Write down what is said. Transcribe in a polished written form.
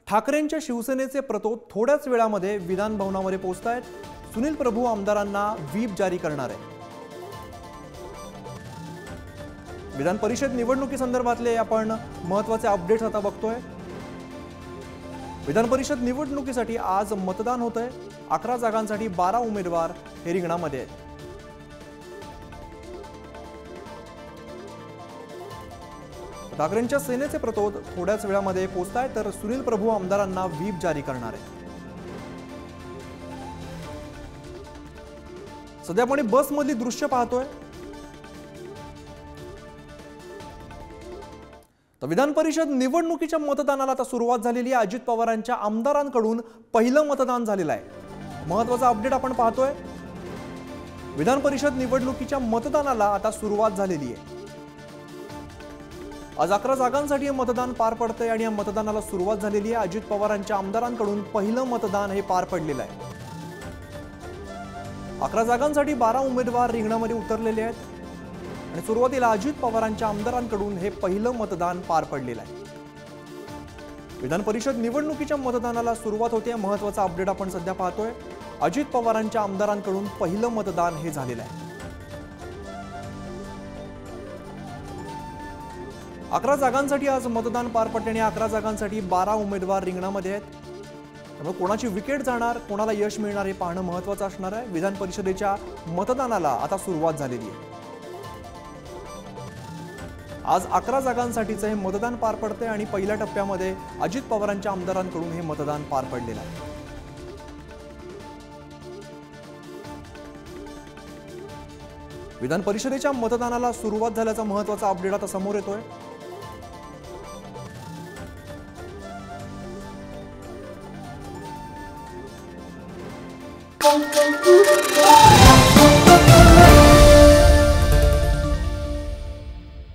ठाकरेंच्या शिवसेनेचे प्रतोद थोड्याच वेळामध्ये विधान भवनामध्ये पोहोचतायत। सुनील प्रभू आमदारांना व्हीप जारी करणार आहे। विधान परिषद निवडणुकीसंदर्भातले आपण महत्त्वाचे अपडेट्स आता बघतोय। विधान परिषद निवडणुकीसाठी आज मतदान होतंय। 11 जागांसाठी 12 उमेदवार हे रिंगणामध्ये आहेत। ठाकरेंच्या सेनेचे प्रतोद थोड्याच वेळामध्ये पोहोचतायत, तर सुनील प्रभू आमदारांना व्हीप जारी करणार आहे। सध्या आपण बसमधली दृश्य पाहतोय। तर विधान परिषद निवडणुकीच्या मतदानाला आता सुरुवात झालेली आहे। अजित पवारांच्या आमदारांकडून पहिलं मतदान झालेलं आहे। महत्त्वाचा अपडेट आपण पाहतोय। विधान परिषद निवडणुकीच्या मतदानाला आता सुरुवात झालेली आहे। आज 11 जागांसाठी मतदान पार पडतंय आणि या मतदानाला सुरुवात झालेली आहे। अजित पवारांच्या आमदारांकडून पहिलं मतदान हे पार पडलेलं आहे। 11 जागांसाठी 12 उमेदवार रिंगणामध्ये उतरलेले आहेत आणि सुरुवातीला अजित पवारांच्या आमदारांकडून हे पहिलं मतदान पार पडलेलं आहे। विधान परिषद निवडणुकीच्या मतदानाला सुरुवात होते। महत्त्वाचा अपडेट आपण सध्या पाहतोय। अजित पवारांच्या आमदारांकडून पहिलं मतदान हे झालेलं आहे। 11 जागांसाठी आज मतदान पार पडते आणि 11 जागांसाठी 12 उमेदवार रिंगणामध्ये आहेत। त्यामुळे कोणाची विकेट जाणार, कोणाला यश मिळणार हे पाहणं महत्त्वाचं असणार आहे। विधान परिषदेच्या मतदानाला आता सुरुवात झालेली आहे। आज 11 जागांसाठीचं हे मतदान पार पडते आणि पहिल्या टप्प्यामध्ये अजित पवारांच्या आमदारांकडून हे मतदान पार पडलेलं आहे। विधान परिषदेच्या मतदानाला सुरुवात झाल्याचा महत्त्वाचा अपडेट आता समोर येतोय।